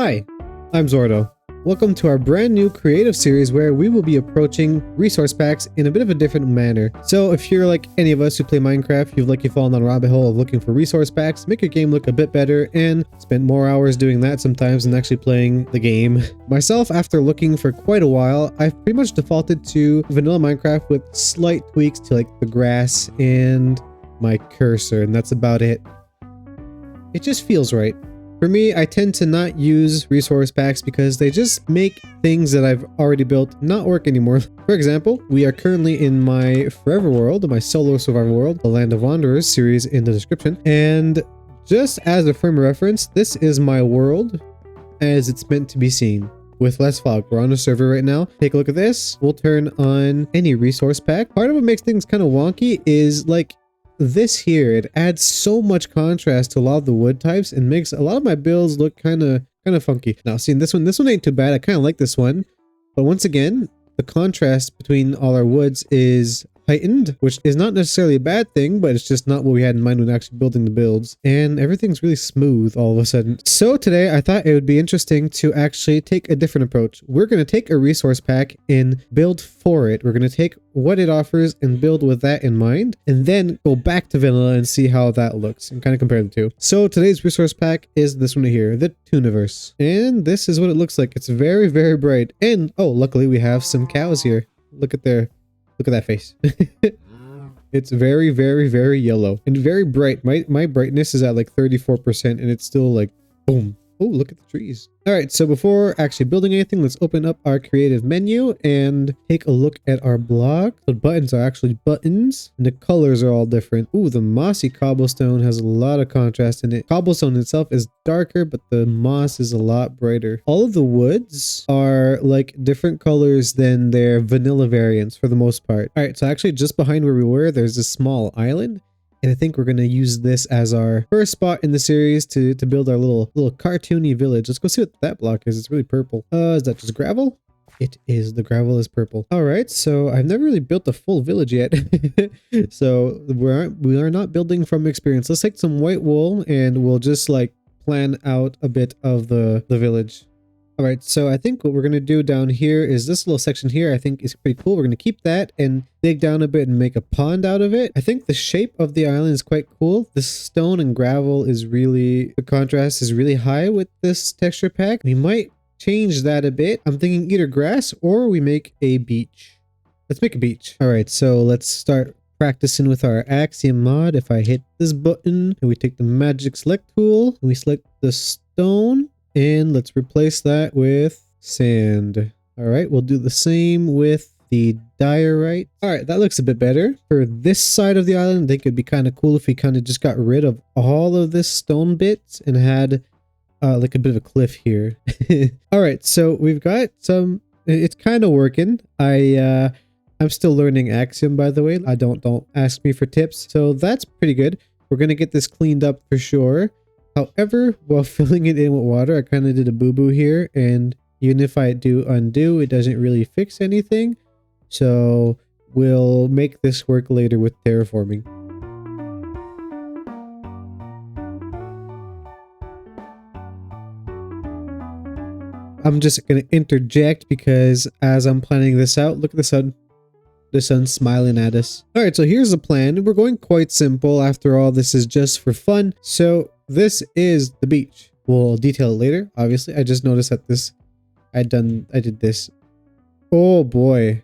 Hi, I'm Zordo. Welcome to our brand new creative series where we will be approaching resource packs in a bit of a different manner. So if you're like any of us who play Minecraft, you've fallen down a rabbit hole of looking for resource packs, make your game look a bit better, and spend more hours doing that sometimes than actually playing the game. Myself, after looking for quite a while, I've pretty much defaulted to vanilla Minecraft with slight tweaks to like the grass and my cursor, and that's about it. It just feels right. For me, I tend to not use resource packs because they just make things that I've already built not work anymore. For example, we are currently in my forever world, my solo survival world, the Land of Wanderers series in the description. And just as a frame of reference, this is my world as it's meant to be seen. With less fog. We're on a server right now. Take a look at this. We'll turn on any resource pack. Part of what makes things kind of wonky is like this here. It adds so much contrast to a lot of the wood types and makes a lot of my builds look kind of funky. Now, see, this one ain't too bad. I kind of like this one. But once again, the contrast between all our woods is heightened, which is not necessarily a bad thing, but it's just not what we had in mind when actually building the builds. And everything's really smooth all of a sudden. So today I thought it would be interesting to actually take a different approach. We're going to take a resource pack and build for it. We're going to take what it offers and build with that in mind, and then go back to vanilla and see how that looks and kind of compare the two. So today's resource pack is this one here, the Tooniverse. And this is what it looks like. It's very, very bright. And oh, luckily we have some cows here. Look at that face. It's very, very, very yellow and very bright. My brightness is at like 34% and it's still like boom. Oh, look at the trees. All right, so before actually building anything, let's open up our creative menu and take a look at our block. The buttons are actually buttons and the colors are all different. Ooh, the mossy cobblestone has a lot of contrast in it. Cobblestone itself is darker, but the moss is a lot brighter. All of the woods are like different colors than their vanilla variants for the most part. All right, so actually just behind where we were, there's a small island. And I think we're going to use this as our first spot in the series to build our little cartoony village. Let's go see what that block is. It's really purple. Is that just gravel? It is. The gravel is purple. All right. So I've never really built a full village yet. So we are not building from experience. Let's take some white wool and we'll just like plan out a bit of the village. All right, so I think what we're going to do down here is this little section here I think is pretty cool. We're going to keep that and dig down a bit and make a pond out of it. I think the shape of the island is quite cool. The stone and gravel is really, the contrast is really high with this texture pack. We might change that a bit. I'm thinking either grass or we make a beach. Let's make a beach. All right, so let's start practicing with our Axiom mod. If I hit this button and we take the magic select tool and we select the stone, and let's replace that with sand. All right, we'll do the same with the diorite. All right, that looks a bit better. For this side of the island, I think it'd be kind of cool if we kind of just got rid of all of this stone bits and had like a bit of a cliff here. All right, so we've got some, it's kind of working. I'm still learning Axiom, by the way. Don't ask me for tips. So that's pretty good. We're going to get this cleaned up for sure. However, while filling it in with water, I kind of did a boo-boo here, and even if I do undo, it doesn't really fix anything. So we'll make this work later with terraforming. I'm just going to interject because as I'm planning this out, look at the sun. The sun's smiling at us. All right, so here's the plan. We're going quite simple. After all, this is just for fun. So this is the beach. We'll detail it later, obviously. I just noticed that I did this. Oh boy.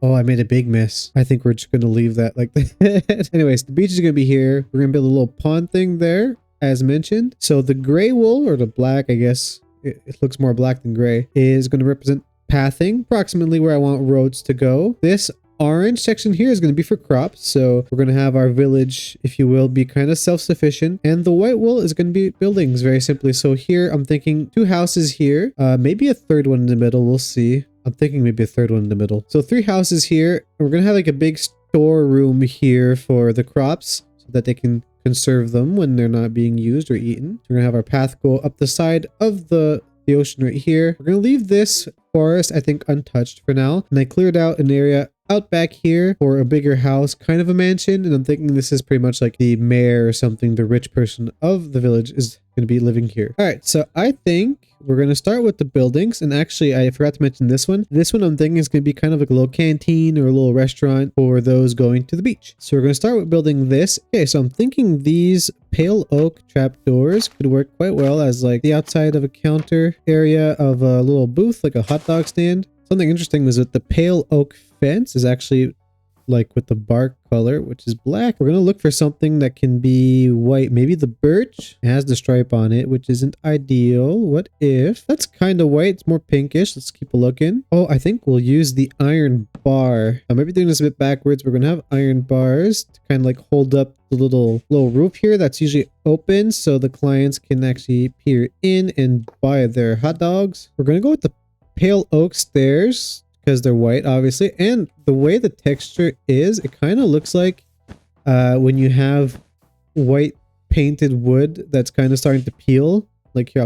Oh, I made a big mess. I think we're just going to leave that like that. Anyways, the beach is going to be here. We're going to build a little pond thing there, as mentioned. So the gray wool, or the black, I guess, it looks more black than gray, is going to represent pathing, approximately where I want roads to go. This orange section here is going to be for crops, so we're going to have our village, if you will, be kind of self-sufficient, and the white wool is going to be buildings, very simply. So here I'm thinking 2 houses here, maybe a third one in the middle. We'll see. I'm thinking maybe a third one in the middle. So 3 houses here, and we're going to have like a big storeroom here for the crops so that they can conserve them when they're not being used or eaten. We're going to have our path go up the side of the ocean right here. We're going to leave this forest, I think, untouched for now. And I cleared out an area out back here for a bigger house, kind of a mansion. And I'm thinking this is pretty much like the mayor or something, the rich person of the village is going to be living here. All right, so I think we're going to start with the buildings. And actually, I forgot to mention this one. This one I'm thinking is going to be kind of like a little canteen or a little restaurant for those going to the beach. So we're going to start with building this. Okay, so I'm thinking these pale oak trapdoors could work quite well as like the outside of a counter area of a little booth, like a hot dog stand. Something interesting is that the pale oak fence is actually like with the bark color, which is black. We're gonna look for something that can be white. Maybe the birch has the stripe on it, which isn't ideal. What if that's kind of white? It's more pinkish. Let's keep a looking. Oh, I think we'll use the iron bar. I might be doing this a bit backwards. We're gonna have iron bars to kind of like hold up the little roof here that's usually open so the clients can actually peer in and buy their hot dogs. We're gonna go with the pale oak stairs because they're white, obviously, and the way the texture is, it kind of looks like when you have white painted wood that's kind of starting to peel. Like here,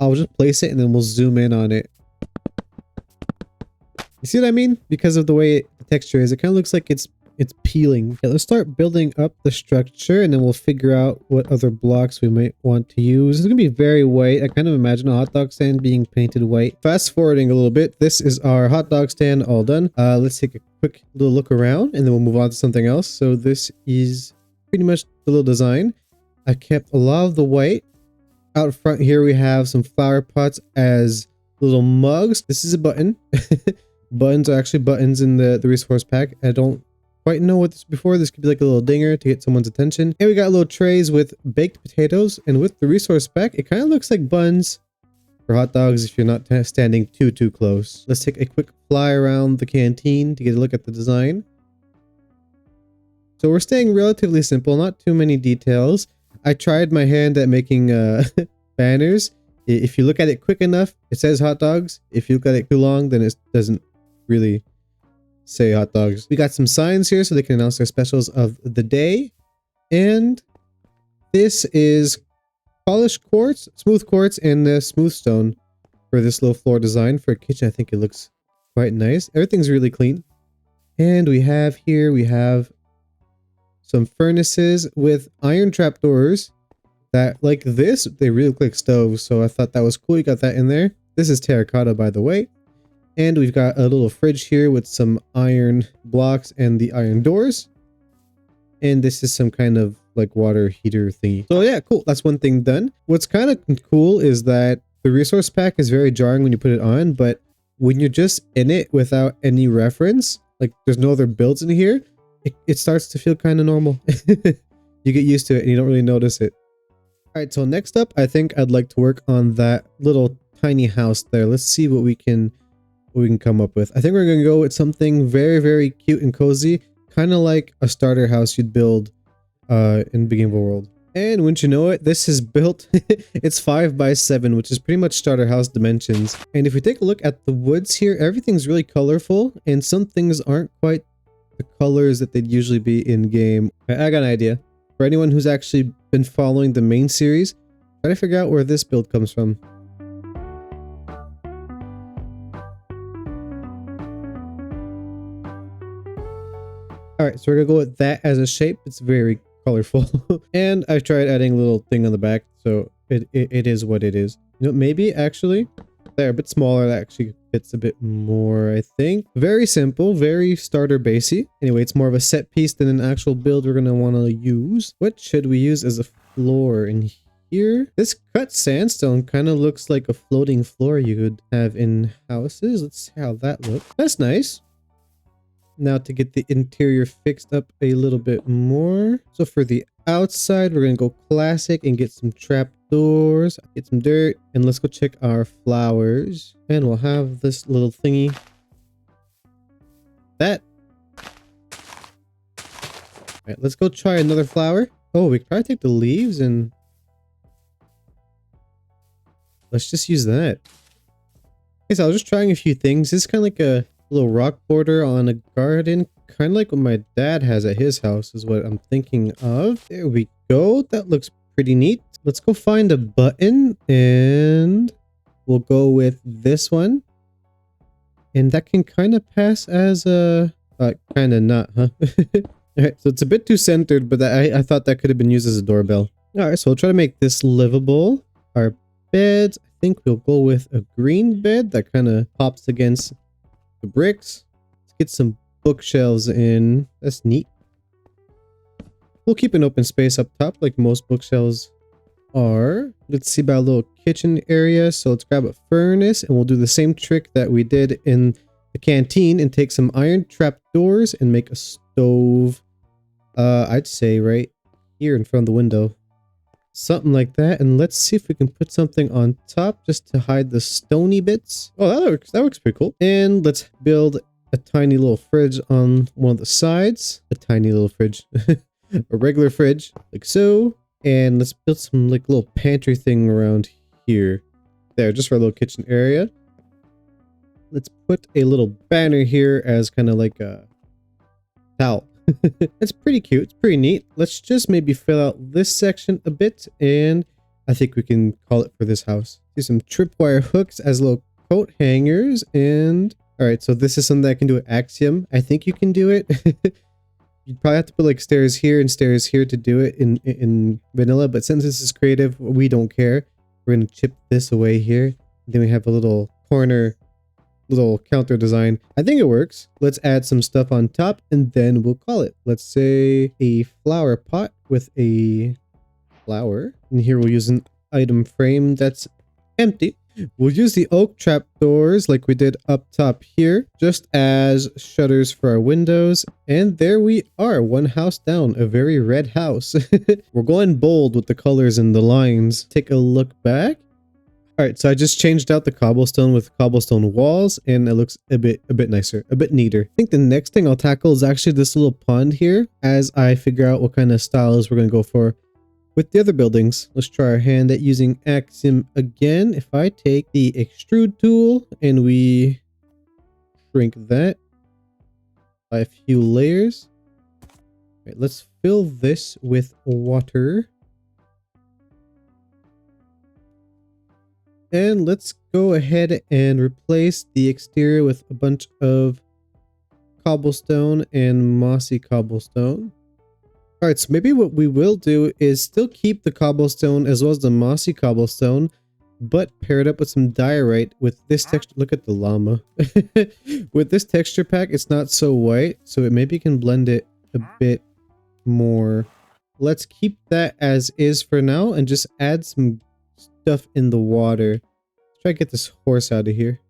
I'll just place it and then we'll zoom in on it. You see what I mean? Because of the way the texture is, it kind of looks like it's peeling. Okay, let's start building up the structure and then we'll figure out what other blocks we might want to use. It's gonna be very white. I kind of imagine a hot dog stand being painted white. Fast forwarding a little bit, this is our hot dog stand all done. Let's take a quick little look around and then we'll move on to something else. So this is pretty much the little design. I kept a lot of the white. Out front here we have some flower pots as little mugs. This is a button. Buttons are actually buttons in the resource pack. I don't quite know what this is before. This could be like a little dinger to get someone's attention. And we got little trays with baked potatoes, and with the resource pack, it kind of looks like buns for hot dogs if you're not standing too close. Let's take a quick fly around the canteen to get a look at the design. So we're staying relatively simple, not too many details. I tried my hand at making banners. If you look at it quick enough, it says hot dogs. If you look at it too long, then it doesn't really say hot dogs. We got some signs here so they can announce their specials of the day. And this is polished quartz, smooth quartz, and smooth stone for this little floor design. For a kitchen, I think it looks quite nice. Everything's really clean. And we have some furnaces with iron trapdoors that, like this, they really look like stoves. So I thought that was cool. You got that in there. This is terracotta, by the way. And we've got a little fridge here with some iron blocks and the iron doors. And this is some kind of like water heater thingy. So yeah, cool. That's one thing done. What's kind of cool is that the resource pack is very jarring when you put it on, but when you're just in it without any reference, like there's no other builds in here, it starts to feel kind of normal. You get used to it and you don't really notice it. All right, so next up, I think I'd like to work on that little tiny house there. Let's see what we can come up with. I think we're gonna go with something very cute and cozy, kind of like a starter house you'd build in Beginning of a World. And wouldn't you know it, this is built it's 5 by 7, which is pretty much starter house dimensions. And if we take a look at the woods here, everything's really colorful and some things aren't quite the colors that they'd usually be in game. I got an idea. For anyone who's actually been following the main series, try to figure out where this build comes from. Alright, so we're gonna go with that as a shape. It's very colorful. And I've tried adding a little thing on the back, so it is what it is. You know, maybe actually they're a bit smaller. That actually fits a bit more, I think. Very simple, very starter basey. Anyway, it's more of a set piece than an actual build we're gonna want to use. What should we use as a floor in here? This cut sandstone kind of looks like a floating floor you could have in houses. Let's see how that looks. That's nice. Now to get the interior fixed up a little bit more. So for the outside, we're gonna go classic and get some trapdoors, get some dirt, and let's go check our flowers. And we'll have this little thingy. That. Alright, let's go try another flower. Oh, we can probably take the leaves and let's just use that. Okay, so I was just trying a few things. This is kind of like a little rock border on a garden, kind of like what my dad has at his house is what I'm thinking of. There we go. That looks pretty neat. Let's go find a button and we'll go with this one. And that can kind of pass as a kind of not, huh? Alright, so it's a bit too centered, but I thought that could have been used as a doorbell. Alright, so we'll try to make this livable. our beds. I think we'll go with a green bed that kind of pops against the bricks. Let's get some bookshelves in. That's neat. We'll keep an open space up top like most bookshelves are. Let's see about a little kitchen area. So let's grab a furnace and we'll do the same trick that we did in the canteen and take some iron trap doors and make a stove. I'd say right here in front of the window. Something like that. And let's see if we can put something on top just to hide the stony bits. Oh, that works. That works pretty cool. And let's build a tiny little fridge on one of the sides. A tiny little fridge. A regular fridge, like so. And let's build some like little pantry thing around here. There, just for a little kitchen area. Let's put a little banner here as kind of like a towel. It's pretty cute. It's pretty neat. Let's just maybe fill out this section a bit. And I think we can call it for this house. Do some tripwire hooks as little coat hangers. And all right, so this is something that I can do with Axiom. I think you can do it. You'd probably have to put like stairs here and stairs here to do it in vanilla, but since this is creative, we don't care. We're gonna chip this away here. Then we have a little corner, little counter design. I think it works. Let's add some stuff on top and then we'll call it. Let's say a flower pot with a flower. And here we'll use an item frame that's empty. We'll use the oak trapdoors like we did up top here, just as shutters for our windows. And there we are, one house down, a very red house. We're going bold with the colors and the lines. Take a look back. All right, so I just changed out the cobblestone with cobblestone walls, and it looks a bit nicer, a bit neater. I think the next thing I'll tackle is actually this little pond here, as I figure out what kind of styles we're gonna go for with the other buildings. Let's try our hand at using Axiom again. If I take the extrude tool and we shrink that by a few layers. All right, let's fill this with water. And let's go ahead and replace the exterior with a bunch of cobblestone and mossy cobblestone. All right, so maybe what we will do is still keep the cobblestone as well as the mossy cobblestone, but pair it up with some diorite with this texture. Look at the llama. With this texture pack, it's not so white, so it maybe can blend it a bit more. Let's keep that as is for now and just add some stuff in the water. Let's try to get this horse out of here.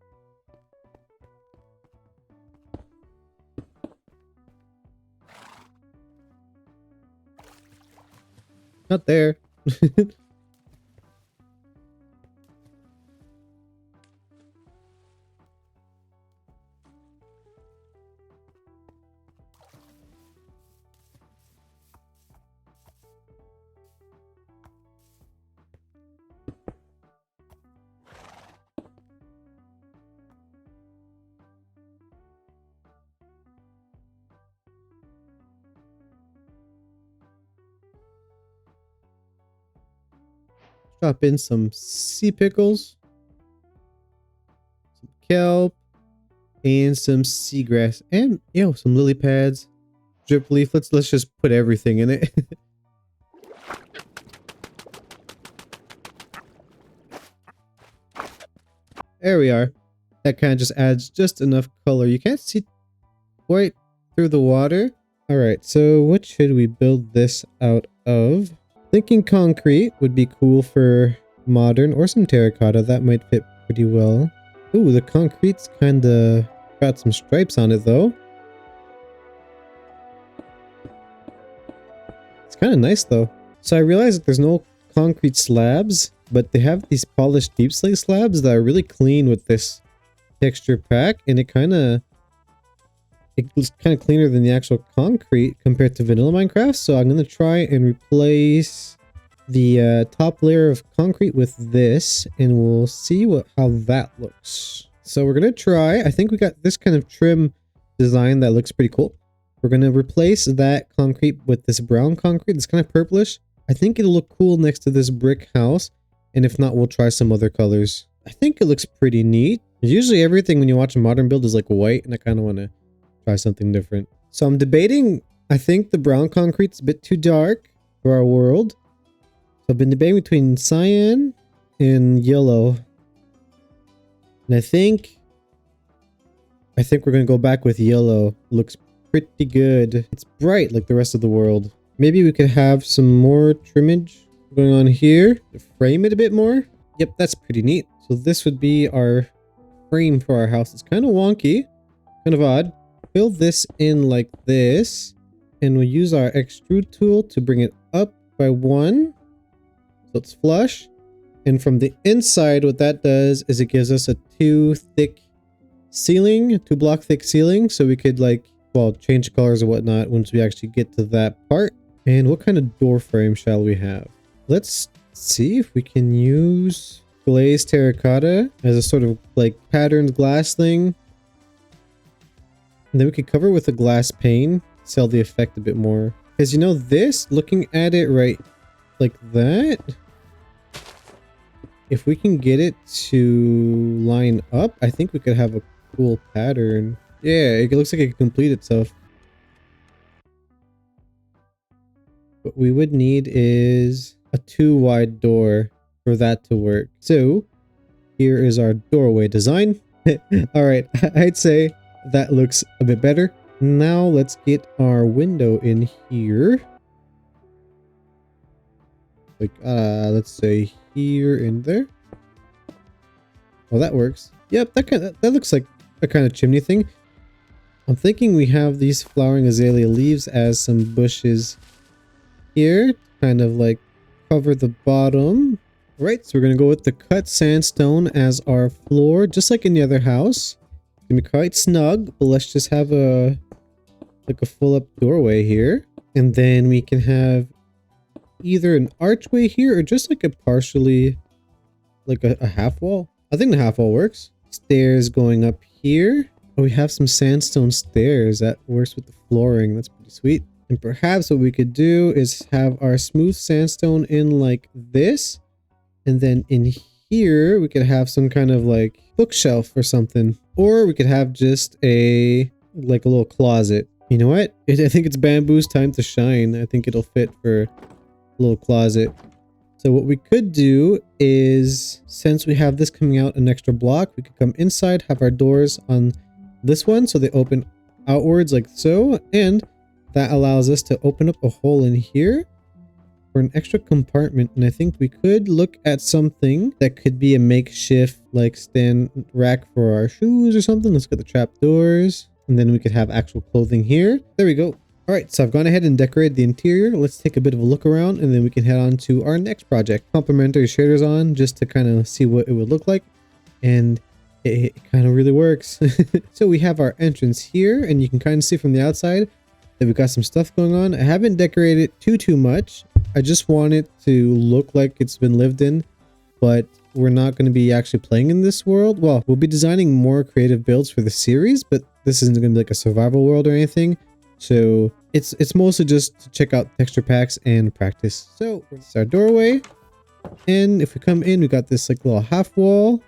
Not there. Drop in some sea pickles, some kelp, and some seagrass, and some lily pads, drip leaf. Let's just put everything in it. There we are. That kind of just adds just enough color. You can't see quite through the water. All right, so what should we build this out of? Thinking concrete would be cool for modern, or some terracotta. That might fit pretty well. Ooh, the concrete's kind of got some stripes on it though. It's kind of nice though. So I realized that there's no concrete slabs, but they have these polished deep slate slabs that are really clean with this texture pack, and it looks kind of cleaner than the actual concrete compared to vanilla Minecraft. So I'm gonna try and replace the top layer of concrete with this, and we'll see how that looks. So we're gonna try. I think we got this kind of trim design that looks pretty cool. We're gonna replace that concrete with this brown concrete. It's kind of purplish. I think it'll look cool next to this brick house, and if not, we'll try some other colors. I think it looks pretty neat. Usually everything when you watch a modern build is like white, and I kind of want to try something different. So I'm debating, I think the brown concrete's a bit too dark for our world. So I've been debating between cyan in yellow. And I think we're gonna go back with yellow. Looks pretty good. It's bright like the rest of the world. Maybe we could have some more trimmage going on here to frame it a bit more. Yep, that's pretty neat. So this would be our frame for our house. It's kind of wonky, kind of odd. Fill this in like this, and we'll use our extrude tool to bring it up by 1, so it's flush. And from the inside, what that does is it gives us a 2 block thick ceiling, so we could like, well, change colors or whatnot once we actually get to that part. And what kind of door frame shall we have? Let's see if we can use glazed terracotta as a sort of like patterned glass thing. And then we could cover with a glass pane, sell the effect a bit more. Because you know this, looking at it right like that, if we can get it to line up, I think we could have a cool pattern. Yeah, it looks like it can complete itself. What we would need is a 2 wide door for that to work. So here is our doorway design. All right, I'd say that looks a bit better. Now let's get our window in here. Like, let's say here and there. Oh, that works. Yep, that looks like a kind of chimney thing. I'm thinking we have these flowering azalea leaves as some bushes here, kind of like cover the bottom. Right, so we're gonna go with the cut sandstone as our floor, just like in the other house. It's gonna be quite snug, but let's just have a full up doorway here, and then we can have either an archway here or just like a partially, like a half wall. I think the half wall works. Stairs going up here. Oh, we have some sandstone stairs that works with the flooring. That's pretty sweet. And perhaps what we could do is have our smooth sandstone in like this. And then in here, we could have some kind of like bookshelf or something. Or we could have just a little closet. You know what? I think it's bamboo's time to shine. I think it'll fit for a little closet. So what we could do is, since we have this coming out an extra block, we could come inside, have our doors on this one so they open outwards like so, and that allows us to open up a hole in here for an extra compartment. And I think we could look at something that could be a makeshift like stand rack for our shoes or something. Let's get the trap doors, and then we could have actual clothing here. There we go. All right, so I've gone ahead and decorated the interior. Let's take a bit of a look around, and then we can head on to our next project. Complementary shaders on just to kind of see what it would look like, and it kind of really works. So we have our entrance here, and you can kind of see from the outside that we've got some stuff going on. I haven't decorated too much. I just want it to look like it's been lived in, but we're not going to be actually playing in this world. Well, we'll be designing more creative builds for the series, but this isn't going to be like a survival world or anything. So it's mostly just to check out texture packs and practice. So it's our doorway, and if we come in, we got this like little half wall.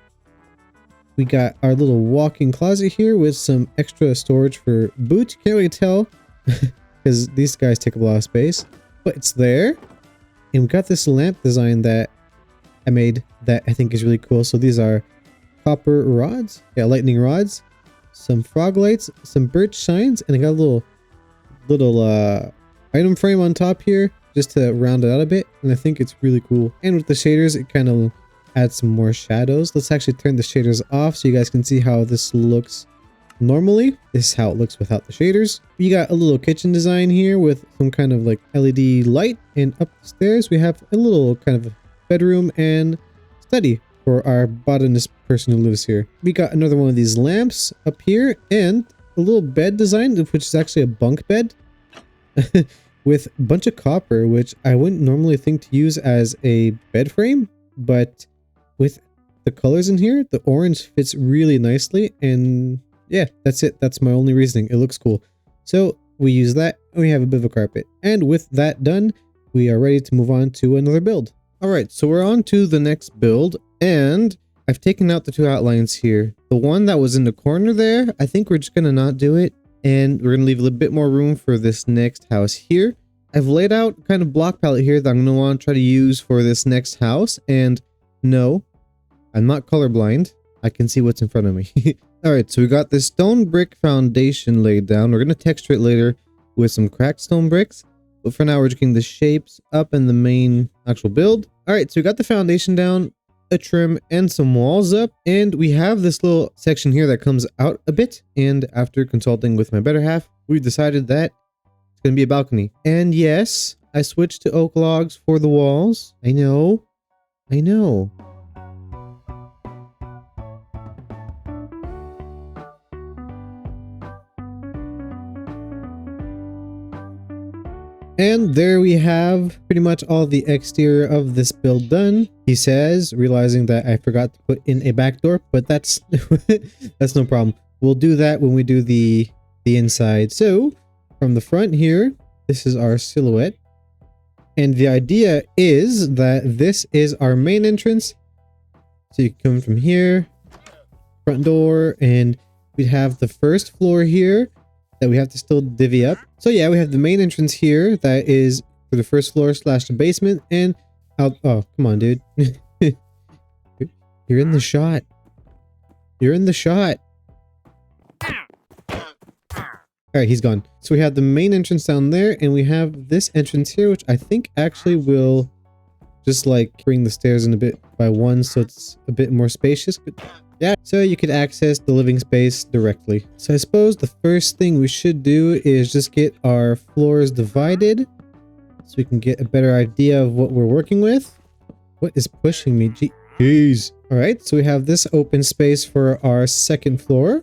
We got our little walk-in closet here with some extra storage for boots. Can't really tell because these guys take up a lot of space, but it's there. And we got this lamp design that I made that I think is really cool. So these are copper rods, yeah, lightning rods, some frog lights, some birch signs, and I got a little item frame on top here just to round it out a bit, and I think it's really cool. And with the shaders, it kind of adds some more shadows. Let's actually turn the shaders off so you guys can see how this looks normally. This is how it looks without the shaders. We got a little kitchen design here with some kind of like LED light, and upstairs we have a little kind of bedroom and study for our botanist person who lives here. We got another one of these lamps up here, and a little bed design, which is actually a bunk bed with a bunch of copper, which I wouldn't normally think to use as a bed frame, but with the colors in here, the orange fits really nicely. And yeah, that's it. That's my only reasoning. It looks cool. So we use that, and we have a bit of a carpet. And with that done, we are ready to move on to another build. All right, so we're on to the next build, and I've taken out the 2 outlines here. The one that was in the corner there, I think we're just gonna not do it, and we're gonna leave a little bit more room for this next house here. I've laid out kind of block palette here that I'm gonna want to try to use for this next house, and No, I'm not colorblind. I can see what's in front of me. Alright, so we got this stone brick foundation laid down. We're going to texture it later with some cracked stone bricks. But for now, we're just getting the shapes up in the main actual build. Alright, so we got the foundation down, a trim, and some walls up. And we have this little section here that comes out a bit. And after consulting with my better half, we decided that it's going to be a balcony. And yes, I switched to oak logs for the walls. I know. I know. And there we have pretty much all the exterior of this build done. He says, realizing that I forgot to put in a back door, but that's that's no problem. We'll do that when we do the inside. So from the front here, this is our silhouette. And the idea is that this is our main entrance. So you come from here, front door, and we have the first floor here that we have to still divvy up. So yeah, we have the main entrance here that is for the first floor / the basement, and out. Oh, come on, dude. You're in the shot. You're in the shot. Alright, he's gone. So we have the main entrance down there, and we have this entrance here, which I think actually will just like bring the stairs in a bit by one, so it's a bit more spacious. Yeah, so you could access the living space directly. So I suppose the first thing we should do is just get our floors divided so we can get a better idea of what we're working with. What is pushing me? Jeez. All right, so we have this open space for our second floor,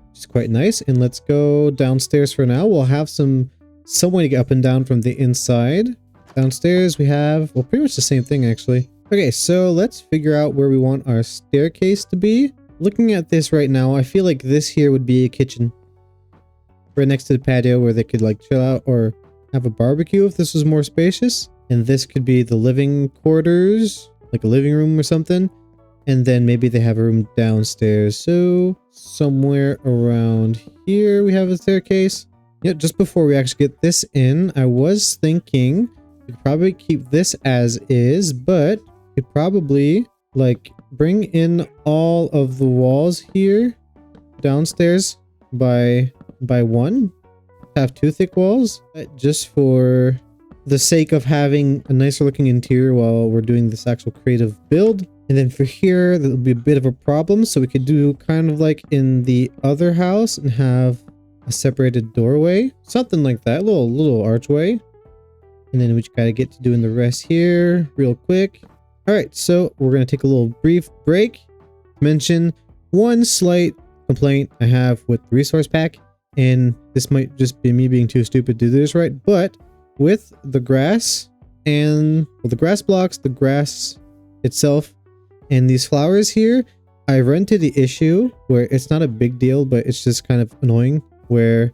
which is quite nice. And let's go downstairs for now. We'll have some way to get up and down from the inside. Downstairs we have, well, pretty much the same thing actually. Okay, so let's figure out where we want our staircase to be. Looking at this right now, I feel like this here would be a kitchen. Right next to the patio where they could like chill out or have a barbecue if this was more spacious. And this could be the living quarters, like a living room or something. And then maybe they have a room downstairs. So somewhere around here we have a staircase. Yeah, just before we actually get this in, I was thinking we could probably keep this as is, but could probably like bring in all of the walls here downstairs by one. Have 2 thick walls just for the sake of having a nicer looking interior while we're doing this actual creative build. And then for here, that'll be a bit of a problem. So we could do kind of like in the other house and have a separated doorway, something like that, little archway. And then we just gotta get to doing the rest here real quick. All right, so we're gonna take a little brief break. Mention one slight complaint I have with the resource pack, and this might just be me being too stupid to do this right, but with the grass and the grass blocks, the grass itself, and these flowers here, I run into the issue where it's not a big deal, but it's just kind of annoying where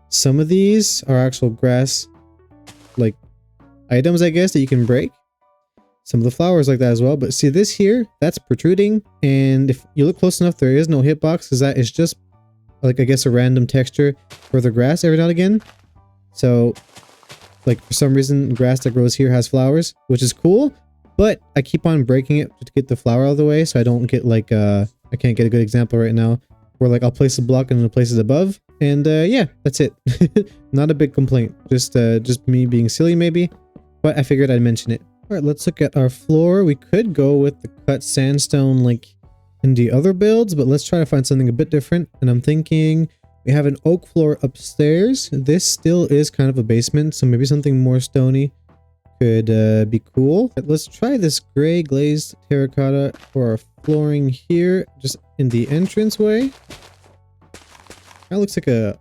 some of these are actual grass like items, I guess, that you can break. Some of the flowers like that as well, but see this here, that's protruding, and if you look close enough, there is no hitbox because that is just like, I guess, a random texture for the grass every now and again. So like for some reason grass that grows here has flowers, which is cool, but I keep on breaking it to get the flower out of the way so I don't get like I can't get a good example right now where like I'll place a block and then place it above, and yeah, that's it. Not a big complaint, just me being silly maybe, but I figured I'd mention it. All right, let's look at our floor. We could go with the cut sandstone like in the other builds, but let's try to find something a bit different. And I'm thinking we have an oak floor upstairs. This still is kind of a basement, so maybe something more stony could be cool. But let's try this gray glazed terracotta for our flooring here, just in the entranceway. That looks like a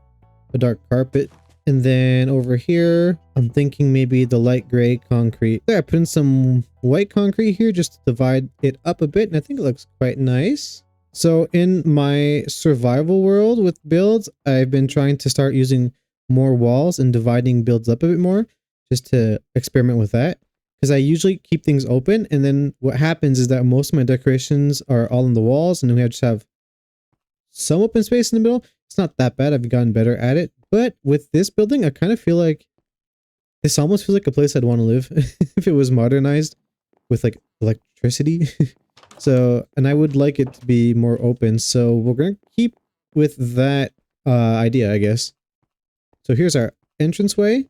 dark carpet. And then over here, I'm thinking maybe the light gray concrete. There, I put in some white concrete here just to divide it up a bit, and I think it looks quite nice. So in my survival world with builds, I've been trying to start using more walls and dividing builds up a bit more, just to experiment with that. Because I usually keep things open, and then what happens is that most of my decorations are all on the walls, and then we just have some open space in the middle. It's not that bad. I've gotten better at it. But with this building, I kind of feel like this almost feels like a place I'd want to live if it was modernized with like electricity. So, and I would like it to be more open. So we're going to keep with that idea, I guess. So here's our entranceway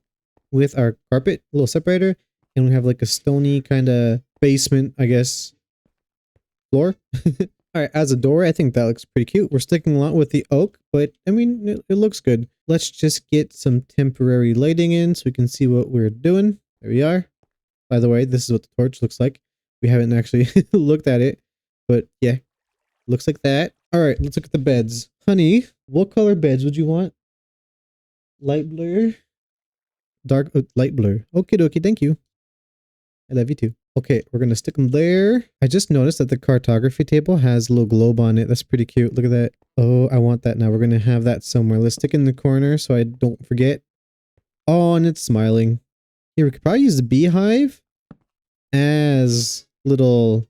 with our carpet, little separator. And we have like a stony kind of basement, I guess, floor. All right, as a door, I think that looks pretty cute. We're sticking a lot with the oak, but I mean, it looks good. Let's just get some temporary lighting in so we can see what we're doing. There we are. By the way, this is what the torch looks like. We haven't actually looked at it, but yeah, looks like that. All right, let's look at the beds. Honey, what color beds would you want? Light blur? Dark, light blur. Okay, dokie, thank you. I love you too. Okay, we're gonna stick them there. I just noticed that the cartography table has a little globe on it. That's pretty cute. Look at that. Oh, I want that now. We're gonna have that somewhere. Let's stick it in the corner so I don't forget. Oh, and it's smiling. Here, we could probably use the beehive as little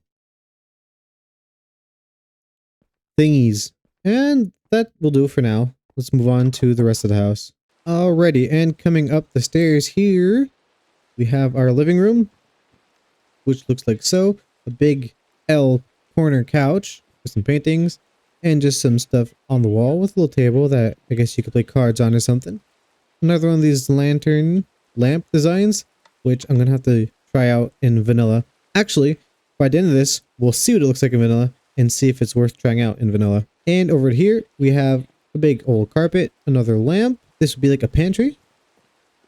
thingies. And that will do for now. Let's move on to the rest of the house. Alrighty, and coming up the stairs here, we have our living room, which looks like so. A big L corner couch with some paintings and just some stuff on the wall with a little table that I guess you could play cards on or something. Another one of these lantern lamp designs, which I'm going to have to try out in vanilla. Actually, by the end of this, we'll see what it looks like in vanilla and see if it's worth trying out in vanilla. And over here, we have a big old carpet, another lamp. This would be like a pantry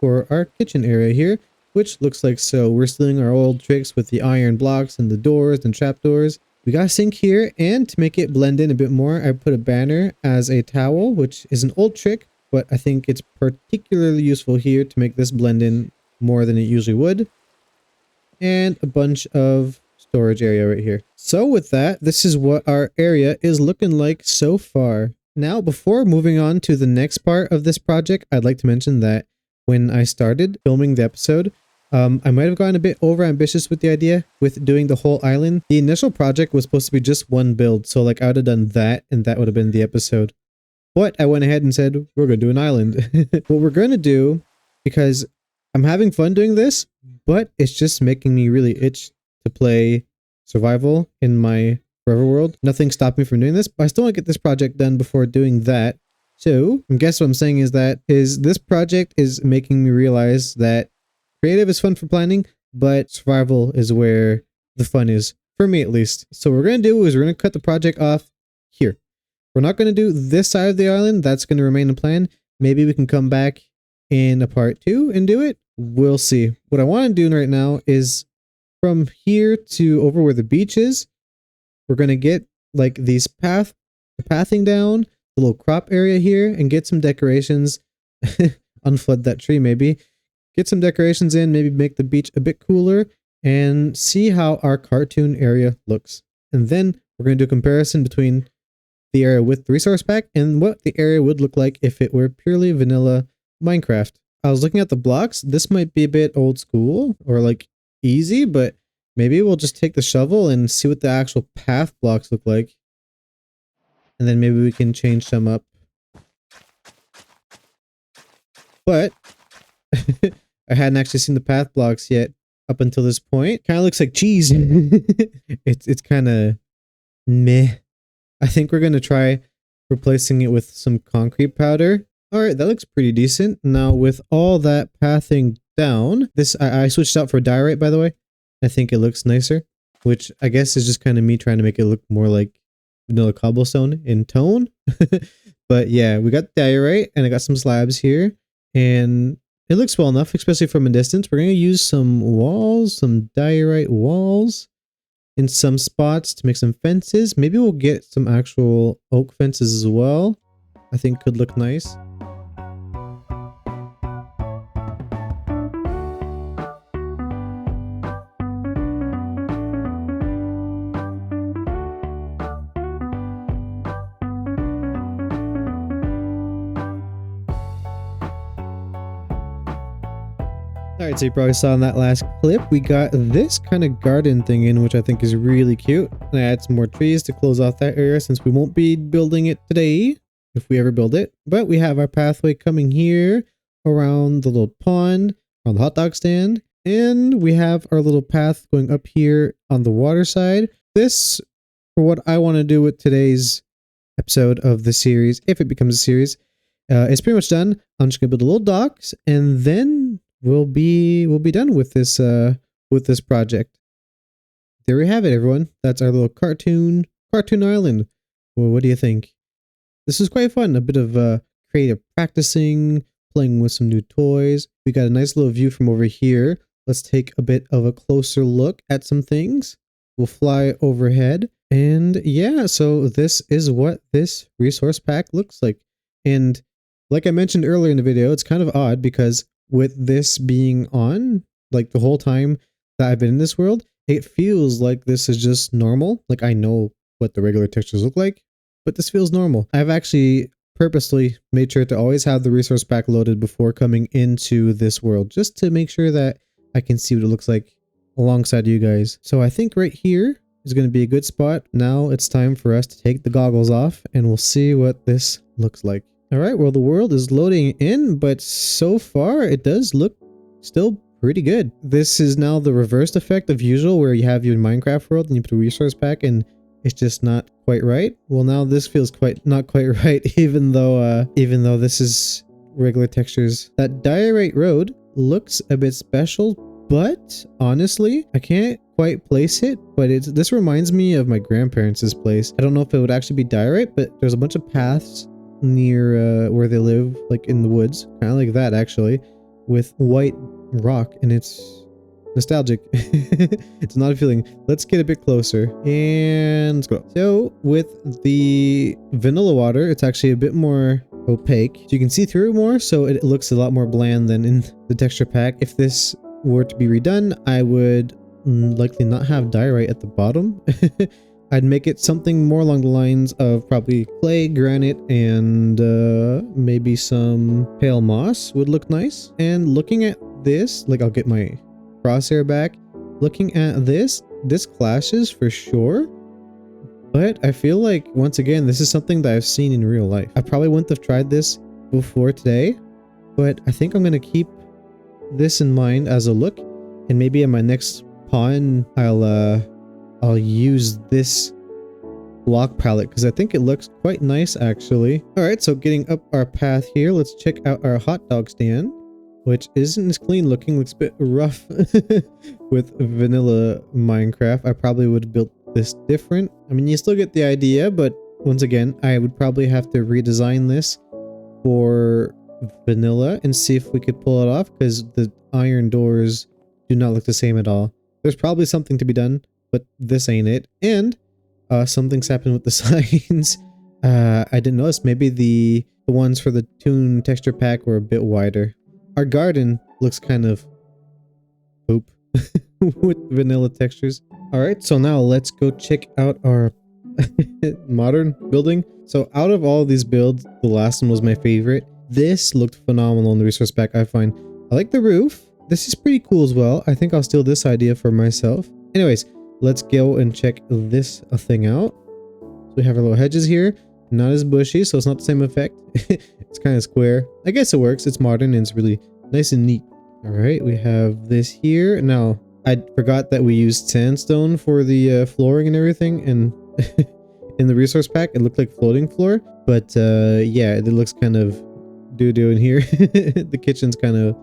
for our kitchen area here, which looks like so. We're stealing our old tricks with the iron blocks and the doors and trapdoors. We got a sink here, and to make it blend in a bit more, I put a banner as a towel, which is an old trick, but I think it's particularly useful here to make this blend in more than it usually would. And a bunch of storage area right here. So with that, this is what our area is looking like so far. Now, before moving on to the next part of this project, I'd like to mention that when I started filming the episode, I might have gone a bit over ambitious with the idea with doing the whole island. The initial project was supposed to be just one build, so like I would have done that and that would have been the episode. But I went ahead and said, we're going to do an island. What we're going to do, because I'm having fun doing this, but it's just making me really itch to play survival in my forever world. Nothing stopped me from doing this, but I still want to get this project done before doing that. So I guess what I'm saying is that this project is making me realize that creative is fun for planning, but survival is where the fun is, for me at least. So what we're going to do is we're going to cut the project off here. We're not going to do this side of the island. That's going to remain a plan. Maybe we can come back in a part 2 and do it. We'll see. What I want to do right now is from here to over where the beach is, we're going to get like these pathing down, the little crop area here, and get some decorations. Unflood that tree maybe. Get some decorations in, maybe make the beach a bit cooler, and see how our cartoon area looks. And then we're going to do a comparison between the area with the resource pack and what the area would look like if it were purely vanilla Minecraft. I was looking at the blocks. This might be a bit old school or like easy, but maybe we'll just take the shovel and see what the actual path blocks look like. And then maybe we can change some up. But I hadn't actually seen the path blocks yet up until this point. Kind of looks like cheese. It's kind of meh. I think we're going to try replacing it with some concrete powder. All right, that looks pretty decent. Now with all that pathing down, this I switched out for diorite, by the way. I think it looks nicer, which I guess is just kind of me trying to make it look more like vanilla cobblestone in tone. But yeah, we got diorite and I got some slabs here and it looks well enough, especially from a distance. We're going to use some walls, some diorite walls in some spots to make some fences. Maybe we'll get some actual oak fences as well. I think could look nice. Alright, so you probably saw in that last clip, we got this kind of garden thing in, which I think is really cute. And I add some more trees to close off that area since we won't be building it today, if we ever build it. But we have our pathway coming here around the little pond, around the hot dog stand. And we have our little path going up here on the water side. This, for what I want to do with today's episode of the series, if it becomes a series, it's pretty much done. I'm just gonna build a little docks, and then we'll be done with this project. There we have it, everyone. That's our little cartoon island. Well, what do you think? This is quite fun. A bit of creative practicing, playing with some new toys. We got a nice little view from over here. Let's take a bit of a closer look at some things. We'll fly overhead. And yeah, so this is what this resource pack looks like. And like I mentioned earlier in the video, it's kind of odd because with this being on, like the whole time that I've been in this world, it feels like this is just normal. Like I know what the regular textures look like, but this feels normal. I've actually purposely made sure to always have the resource pack loaded before coming into this world, just to make sure that I can see what it looks like alongside you guys. So I think right here is going to be a good spot. Now it's time for us to take the goggles off and we'll see what this looks like. All right, well, the world is loading in, but so far it does look still pretty good. This is now the reversed effect of usual, where you have your Minecraft world and you put a resource pack and it's just not quite right. Well, now this feels not quite right, even though this is regular textures. That diorite road looks a bit special, but honestly, I can't quite place it, but this reminds me of my grandparents' place. I don't know if it would actually be diorite, but there's a bunch of paths near where they live, like in the woods, kind of like that actually, with white rock, and it's nostalgic. It's not a feeling. Let's get a bit closer and let's go. So with the vanilla water, it's actually a bit more opaque, so you can see through it more, so it looks a lot more bland than in the texture pack. If this were to be redone, I would likely not have diorite at the bottom. I'd make it something more along the lines of probably clay, granite, and maybe some pale moss would look nice. And looking at this, like, I'll get my crosshair back. Looking at this clashes for sure. But I feel like, once again, this is something that I've seen in real life. I probably wouldn't have tried this before today, but I think I'm going to keep this in mind as a look. And maybe in my next pawn, I'll use this block palette because I think it looks quite nice actually. Alright, so getting up our path here, let's check out our hot dog stand, which isn't as clean looking, looks a bit rough with vanilla Minecraft. I probably would have built this different. I mean, you still get the idea, but once again, I would probably have to redesign this for vanilla and see if we could pull it off, because the iron doors do not look the same at all. There's probably something to be done, but this ain't it. And something's happened with the signs. I didn't notice. Maybe the ones for the Toon texture pack were a bit wider. Our garden looks kind of poop with vanilla textures. Alright, so now let's go check out our modern building. So out of all these builds, the last one was my favorite. This looked phenomenal in the resource pack, I find. I like the roof. This is pretty cool as well. I think I'll steal this idea for myself. Anyways, let's go and check this thing out. So we have our little hedges here. Not as bushy, so it's not the same effect. It's kind of square. I guess it works. It's modern and it's really nice and neat. All right, we have this here. Now, I forgot that we used sandstone for the flooring and everything. And in the resource pack, it looked like floating floor. But yeah, it looks kind of doo-doo in here. The kitchen's kind of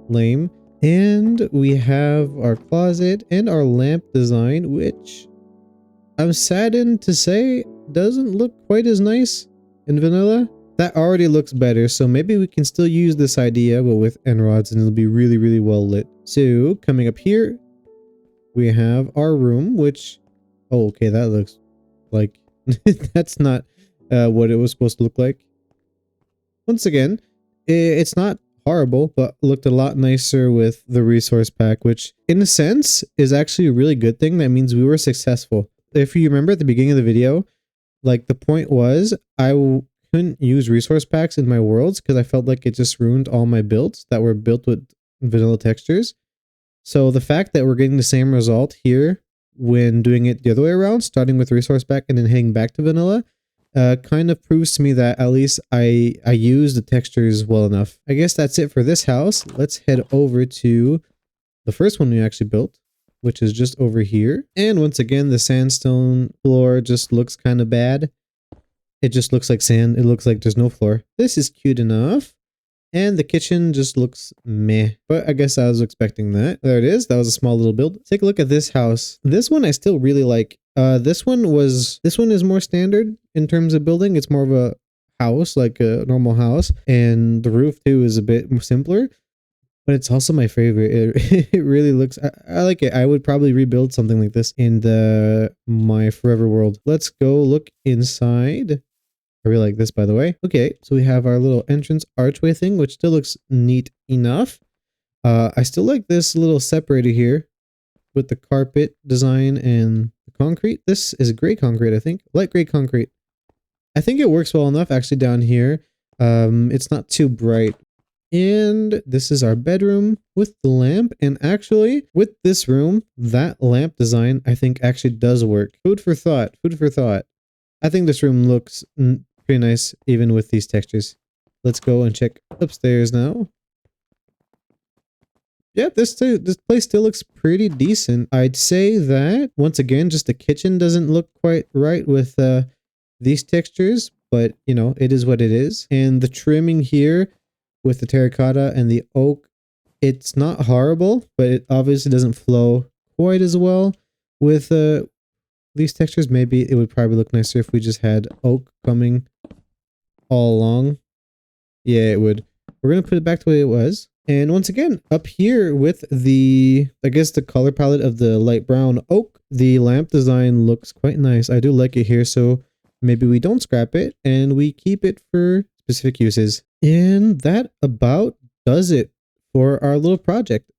lame. And we have our closet and our lamp design, which I'm saddened to say doesn't look quite as nice in vanilla. That already looks better, so maybe we can still use this idea, but with end rods, and it'll be really, really well lit. So coming up here, we have our room, which, oh, okay, that looks like that's not what it was supposed to look like. Once again, it's not horrible, but looked a lot nicer with the resource pack, which in a sense is actually a really good thing. That means we were successful. If you remember at the beginning of the video, like the point was I couldn't use resource packs in my worlds because I felt like it just ruined all my builds that were built with vanilla textures. So the fact that we're getting the same result here when doing it the other way around, starting with resource pack and then heading back to vanilla, kind of proves to me that at least I use the textures well enough. I guess that's it for this house. Let's head over to the first one we actually built, which is just over here. And once again, the sandstone floor just looks kind of bad. It just looks like sand. It looks like there's no floor. This is cute enough. And the kitchen just looks meh. But I guess I was expecting that. There it is. That was a small little build. Take a look at this house. This one I still really like. This one is more standard in terms of building. It's more of a house, like a normal house. And the roof too is a bit more simpler. But it's also my favorite. It really looks, I like it. I would probably rebuild something like this in my forever world. Let's go look inside. I really like this, by the way. Okay, so we have our little entrance archway thing, which still looks neat enough. I still like this little separator here with the carpet design and the concrete. This is gray concrete, I think. Light gray concrete. I think it works well enough actually down here. It's not too bright. And this is our bedroom with the lamp. And actually, with this room, that lamp design, I think actually does work. Food for thought. Food for thought. I think this room looks pretty nice, even with these textures. Let's go and check upstairs now. Yeah, this place still looks pretty decent. I'd say that, once again, just the kitchen doesn't look quite right with these textures. But, you know, it is what it is. And the trimming here with the terracotta and the oak, it's not horrible, but it obviously doesn't flow quite as well with these textures. Maybe it would probably look nicer if we just had oak coming all along. Yeah, it would. We're gonna put it back the way it was. And once again, up here with the, I guess the color palette of the light brown oak, the lamp design looks quite nice. I do like it here, so maybe we don't scrap it and we keep it for specific uses. And that about does it for our little project.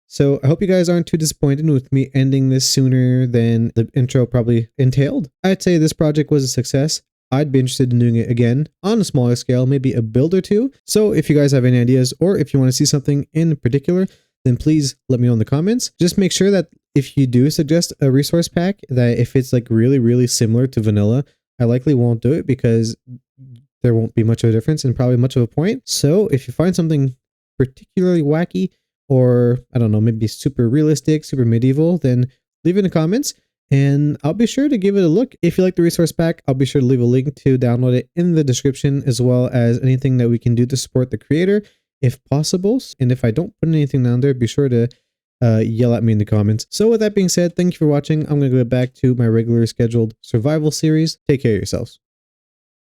So I hope you guys aren't too disappointed with me ending this sooner than the intro probably entailed. I'd say this project was a success. I'd be interested in doing it again on a smaller scale, maybe a build or two. So if you guys have any ideas or if you want to see something in particular, then please let me know in the comments. Just make sure that if you do suggest a resource pack, that if it's like really, really similar to vanilla, I likely won't do it because there won't be much of a difference and probably much of a point. So if you find something particularly wacky, or I don't know, maybe super realistic, super medieval, then leave it in the comments and I'll be sure to give it a look. If you like the resource pack, I'll be sure to leave a link to download it in the description, as well as anything that we can do to support the creator if possible. And if I don't put anything down there, be sure to yell at me in the comments. So with that being said, thank you for watching. I'm going to go back to my regular scheduled survival series. Take care of yourselves.